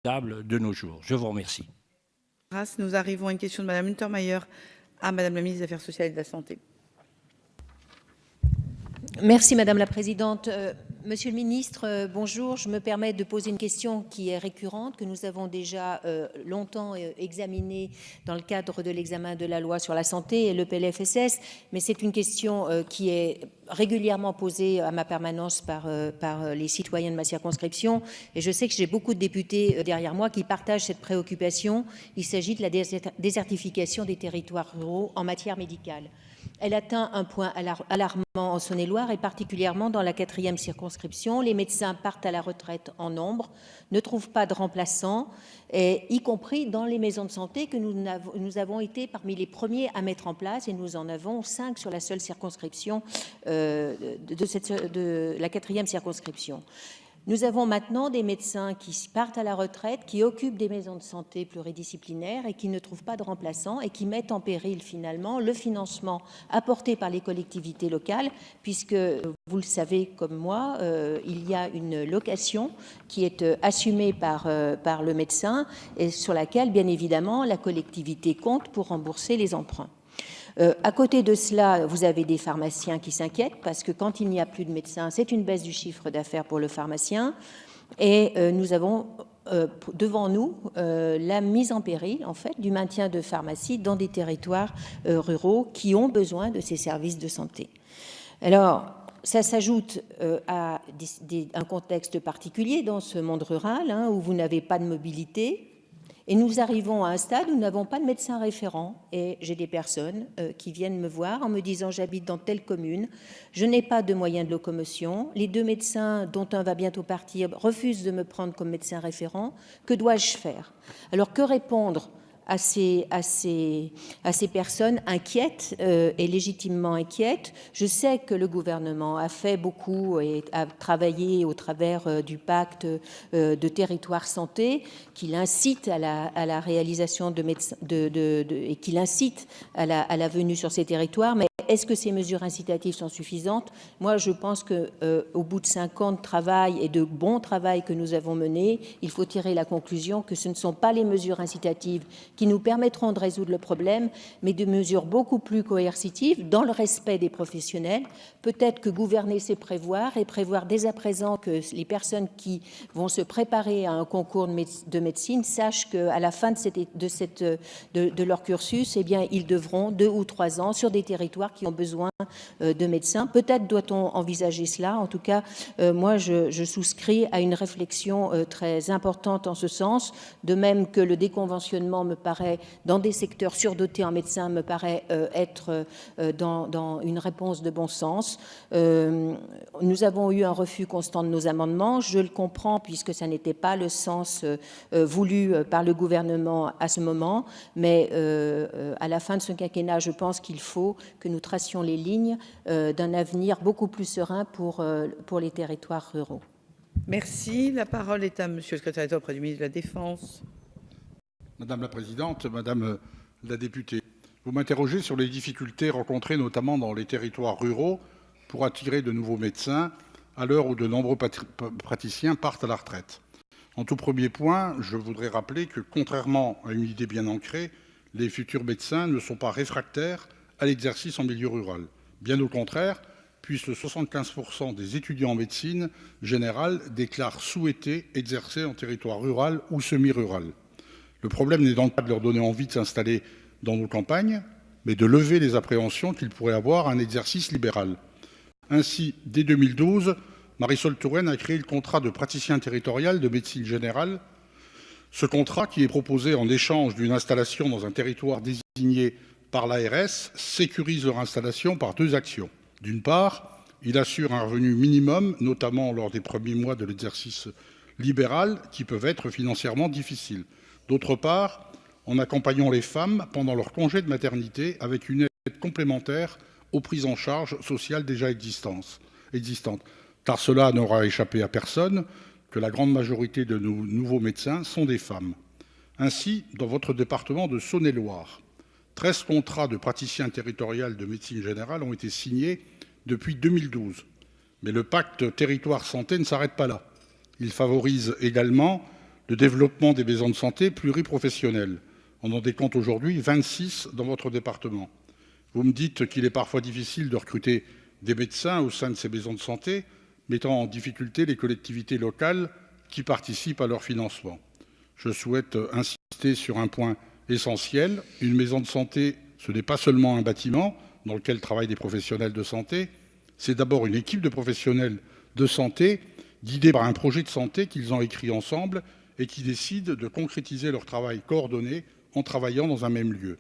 de nos jours. Je vous remercie. Nous arrivons à une question de Madame Untermaier à Madame la ministre des Affaires sociales et de la Santé. Merci Madame la Présidente. Monsieur le Ministre, bonjour. Je me permets de poser une question qui est récurrente, que nous avons déjà longtemps examinée dans le cadre de l'examen de la loi sur la santé et le PLFSS, mais c'est une question qui est régulièrement posée à ma permanence par les citoyens de ma circonscription, et je sais que j'ai beaucoup de députés derrière moi qui partagent cette préoccupation. Il s'agit de la désertification des territoires ruraux en matière médicale. Elle atteint un point alarmant en Saône-et-Loire et particulièrement dans la 4e circonscription. Les médecins partent à la retraite en nombre, ne trouvent pas de remplaçants, y compris dans les maisons de santé que nous avons été parmi les premiers à mettre en place, et nous en avons 5 sur la seule circonscription de la 4e circonscription. Nous avons maintenant des médecins qui partent à la retraite, qui occupent des maisons de santé pluridisciplinaires et qui ne trouvent pas de remplaçants et qui mettent en péril finalement le financement apporté par les collectivités locales, puisque vous le savez comme moi, il y a une location qui est assumée par le médecin et sur laquelle bien évidemment la collectivité compte pour rembourser les emprunts. À côté de cela, vous avez des pharmaciens qui s'inquiètent parce que quand il n'y a plus de médecins, c'est une baisse du chiffre d'affaires pour le pharmacien. Et nous avons devant nous la mise en péril en fait, du maintien de pharmacies dans des territoires ruraux qui ont besoin de ces services de santé. Alors, ça s'ajoute à un contexte particulier dans ce monde rural où vous n'avez pas de mobilité. Et nous arrivons à un stade où nous n'avons pas de médecin référent, et j'ai des personnes qui viennent me voir en me disant « j'habite dans telle commune, je n'ai pas de moyens de locomotion, les 2 médecins dont un va bientôt partir refusent de me prendre comme médecin référent, que dois-je faire ?» Alors que répondre à ces personnes inquiètes et légitimement inquiètes? Je sais que le gouvernement a fait beaucoup et a travaillé au travers du pacte de territoire santé, qui l'incite à la réalisation de médecins et qui l'incite à la venue sur ces territoires. Mais est-ce que ces mesures incitatives sont suffisantes? Moi, je pense qu'au bout de 5 ans de travail et de bon travail que nous avons mené, il faut tirer la conclusion que ce ne sont pas les mesures incitatives qui nous permettront de résoudre le problème, mais des mesures beaucoup plus coercitives dans le respect des professionnels. Peut-être que gouverner, c'est prévoir, et prévoir dès à présent que les personnes qui vont se préparer à un concours de médecine sachent qu'à la fin de leur cursus, eh bien, ils devront 2 ou 3 ans sur des territoires qui ont besoin de médecins. Peut-être doit-on envisager cela. En tout cas, moi, je souscris à une réflexion très importante en ce sens, de même que le déconventionnement me paraît, dans des secteurs surdotés en médecins, me paraît être dans une réponse de bon sens. Nous avons eu un refus constant de nos amendements. Je le comprends, puisque ça n'était pas le sens voulu par le gouvernement à ce moment, mais à la fin de ce quinquennat, je pense qu'il faut que nous tracions les lignes d'un avenir beaucoup plus serein pour les territoires ruraux. Merci. La parole est à Monsieur le secrétaire d'État auprès du ministre de la Défense. Madame la Présidente, Madame la députée, vous m'interrogez sur les difficultés rencontrées notamment dans les territoires ruraux pour attirer de nouveaux médecins à l'heure où de nombreux praticiens partent à la retraite. En tout premier point, je voudrais rappeler que, contrairement à une idée bien ancrée, les futurs médecins ne sont pas réfractaires à l'exercice en milieu rural. Bien au contraire, puisque 75% des étudiants en médecine générale déclarent souhaiter exercer en territoire rural ou semi-rural. Le problème n'est donc pas de leur donner envie de s'installer dans nos campagnes, mais de lever les appréhensions qu'ils pourraient avoir à un exercice libéral. Ainsi, dès 2012, Marisol Touraine a créé le contrat de praticien territorial de médecine générale. Ce contrat, qui est proposé en échange d'une installation dans un territoire désigné par l'ARS, sécurise leur installation par 2 actions. D'une part, il assure un revenu minimum, notamment lors des premiers mois de l'exercice libéral, qui peuvent être financièrement difficiles. D'autre part, en accompagnant les femmes pendant leur congé de maternité avec une aide complémentaire aux prises en charge sociales déjà existantes. Car cela n'aura échappé à personne que la grande majorité de nos nouveaux médecins sont des femmes. Ainsi, dans votre département de Saône-et-Loire, 13 contrats de praticiens territoriaux de médecine générale ont été signés depuis 2012. Mais le pacte territoire-santé ne s'arrête pas là. Il favorise également le développement des maisons de santé pluriprofessionnelles. On en décompte aujourd'hui 26 dans votre département. Vous me dites qu'il est parfois difficile de recruter des médecins au sein de ces maisons de santé, mettant en difficulté les collectivités locales qui participent à leur financement. Je souhaite insister sur un point essentiel. Une maison de santé, ce n'est pas seulement un bâtiment dans lequel travaillent des professionnels de santé, c'est d'abord une équipe de professionnels de santé guidés par un projet de santé qu'ils ont écrit ensemble et qui décident de concrétiser leur travail coordonné en travaillant dans un même lieu.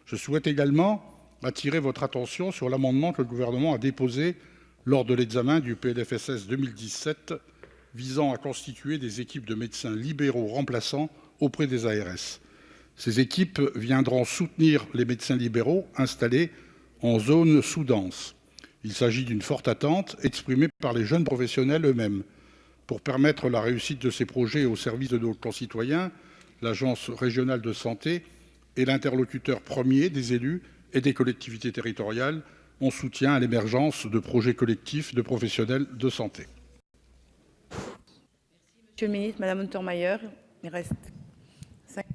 Je souhaite également attirer votre attention sur l'amendement que le gouvernement a déposé lors de l'examen du PLFSS 2017 visant à constituer des équipes de médecins libéraux remplaçants auprès des ARS. Ces équipes viendront soutenir les médecins libéraux installés en zone sous-dense. Il s'agit d'une forte attente exprimée par les jeunes professionnels eux-mêmes. Pour permettre la réussite de ces projets au service de nos concitoyens, l'Agence régionale de santé est l'interlocuteur premier des élus et des collectivités territoriales en soutien à l'émergence de projets collectifs de professionnels de santé. Monsieur le ministre, Madame Untermaier, il reste 5.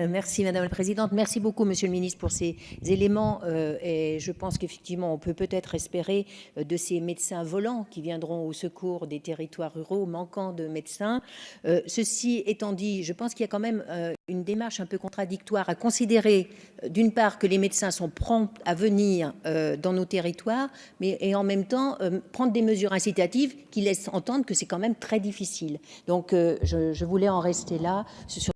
Merci Madame la Présidente. Merci beaucoup Monsieur le Ministre pour ces éléments et je pense qu'effectivement on peut peut-être espérer de ces médecins volants qui viendront au secours des territoires ruraux manquant de médecins. Ceci étant dit, je pense qu'il y a quand même une démarche un peu contradictoire à considérer d'une part que les médecins sont prompts à venir dans nos territoires, mais et en même temps prendre des mesures incitatives qui laissent entendre que c'est quand même très difficile. Donc je voulais en rester là sur